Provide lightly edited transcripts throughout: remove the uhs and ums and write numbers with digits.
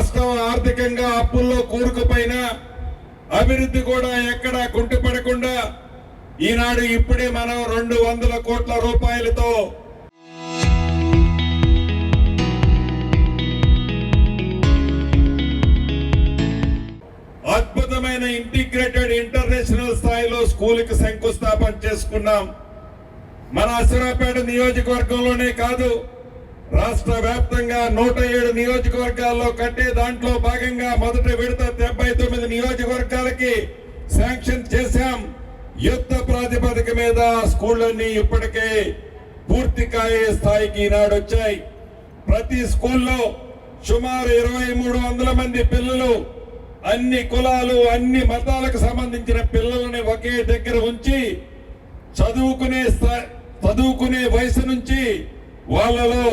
రాష్ట్రం ఆర్థికంగా అప్పుల్లో కూరుకుపోయినా అభివృద్ధి కూడా ఎక్కడా కుంటుపడకుండా ఈనాడు ఇప్పుడే మనం 200 కోట్ల రూపాయలతో అద్భుతమైన ఇంటిగ్రేటెడ్ ఇంటర్నేషనల్ స్థాయిలో స్కూల్కి శంకుస్థాపన చేసుకున్నాం. మన అసరాపేట నియోజకవర్గంలోనే కాదు, రాష్ట్ర వ్యాప్తంగా 107 నియోజకవర్గాల్లో కట్టే దాంట్లో భాగంగా మొదటి విడత 79 నియోజకవర్గాలకి శాంక్షన్ చేశాం. యుద్ధ ప్రాతిపదిక మీద స్కూళ్ళన్నీ ఇప్పటికే పూర్తి కాయే స్థాయికి ఈనాడు వచ్చాయి. ప్రతి స్కూల్లో సుమారు 2300 మంది పిల్లలు, అన్ని కులాలు అన్ని మతాలకు సంబంధించిన పిల్లలని ఒకే దగ్గర ఉంచి చదువుకునే వయసు నుంచి వాళ్ళలో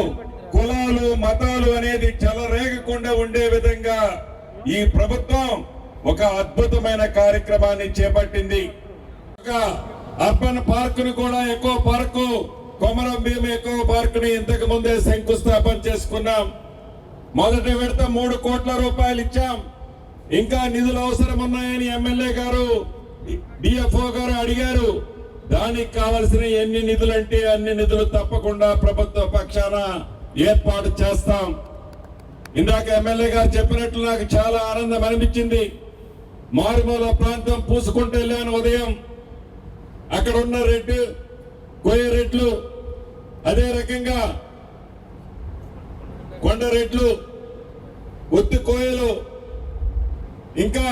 కులాలు మతాలు అనేది చెలరేగకుండా ఉండే విధంగా ఈ ప్రభుత్వం ఒక అద్భుతమైన కార్యక్రమాన్ని చేపట్టింది. ఒక అర్బన్ పార్కును కూడా eco park, Komaram Bheem eco పార్కుని ఇంతకు ముందే శంకుస్థాపన చేసుకున్నాం. మొదటి విడత 3 కోట్ల రూపాయలు ఇచ్చాం. ఇంకా నిధులు అవసరం ఉన్నాయని ఎమ్మెల్యే గారు డిఎఫ్ఓ గారు అడిగారు. దానికి కావలసిన ఎన్ని నిధులు అంటే అన్ని నిధులు తప్పకుండా ప్రభుత్వ పక్షాన ఏర్పాటు చేస్తాం. ఇందాక ఎమ్మెల్యే గారు చెప్పినట్లు నాకు చాలా ఆనందం అనిపించింది. మారుమూల ప్రాంతం పూసుకుంటూ వెళ్ళాను ఉదయం. అక్కడ ఉన్న కోయ రెడ్లు, అదే రకంగా కొండ రెడ్లు, ఒత్తి కోయలు, ఇంకా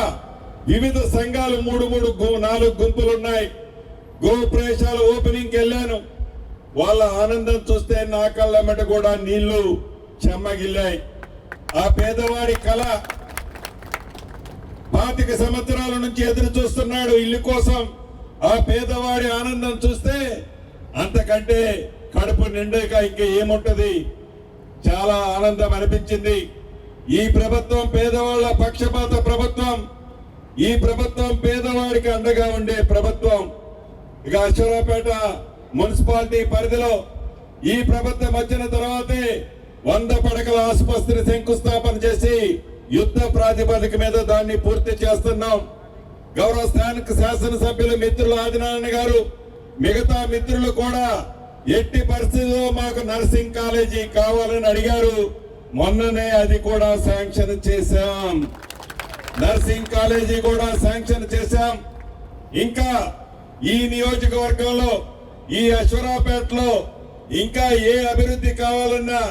వివిధ సంఘాలు 4 గుంపులు ఉన్నాయి. గోప్రదేశాల ఓపెనింగ్ వెళ్ళాను. వాళ్ళ ఆనందం చూస్తే నా కళ్ళమ్మట కూడా నీళ్లు చెమ్మగిల్లాయి. ఆ పేదవాడి కళ 25 సంవత్సరాల నుంచి ఎదురు చూస్తున్నాడు ఇల్లు కోసం. ఆ పేదవాడి ఆనందం చూస్తే అంతకంటే కడుపు నిండాక ఇంకా ఏముంటది. చాలా ఆనందం అనిపించింది. ఈ ప్రభుత్వం పేదవాళ్ల పక్షపాత ప్రభుత్వం. ఈ ప్రభుత్వం పేదవాడికి అండగా ఉండే ప్రభుత్వం. ఇక అశ్వరాపేట మున్సిపాలిటీ పరిధిలో ఈ ప్రభుత్వం వచ్చిన తర్వాతే 100 పడకల ఆసుపత్రిని శంకుస్థాపన చేసి యుద్ధ ప్రాతిపదిక మీద దాన్ని పూర్తి చేస్తున్నాం. గౌరవ స్థానిక శాసనసభ్యులు మిత్రులు ఆదినారాయణ గారు, మిగతా మిత్రులు కూడా ఎట్టి పరిస్థితుల్లో మాకు నర్సింగ్ కాలేజీ కావాలని అడిగారు. మొన్ననే అది కూడా శాంక్షన్ చేశాం. నర్సింగ్ కాలేజీ కూడా శాంక్షన్ చేశాం. ఇంకా ఈ నియోజకవర్గంలో, ఈ అశ్వరాపేటలో ఇంకా ఏ అభివృద్ధి కావాలన్నా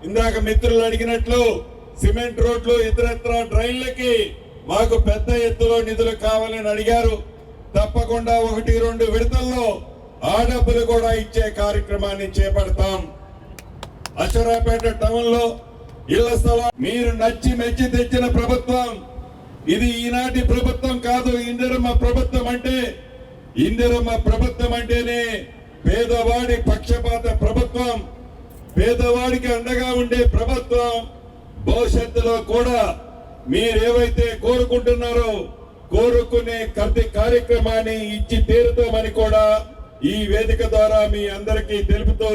ఇందాక మిత్రులు అడిగినట్లు సిమెంట్ రోడ్లు, ఇతరత్ర డ్రైన్లకి మాకు పెద్ద ఎత్తులో నిధులు కావాలని అడిగారు. తప్పకుండా 1-2 విడతల్లో ఆ డబ్బులు కూడా ఇచ్చే కార్యక్రమాన్ని చేపడతాం. అశ్వరాపేట టౌన్ లో ఇళ్ల స్థలం మీరు నచ్చి మెచ్చి తెచ్చిన ప్రభుత్వం ఇది. ఈనాటి ప్రభుత్వం కాదు, ఇందిరమ్మ ప్రభుత్వం అంటే. ఇందిరమ్మ ప్రభుత్వం అంటేనే పేదవాడి పక్షపాత ప్రభుత్వం, పేదవాడికి అండగా ఉండే ప్రభుత్వం. భవిష్యత్తులో కూడా మీరేవైతే కోరుకుంటున్నారో కోరుకునే ప్రతి కార్యక్రమాన్ని ఇచ్చి తీరుతామని కూడా ఈ వేదిక ద్వారా మీ అందరికీ తెలుపుతూ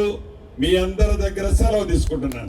మీ అందరి దగ్గర సెలవు తీసుకుంటున్నాను.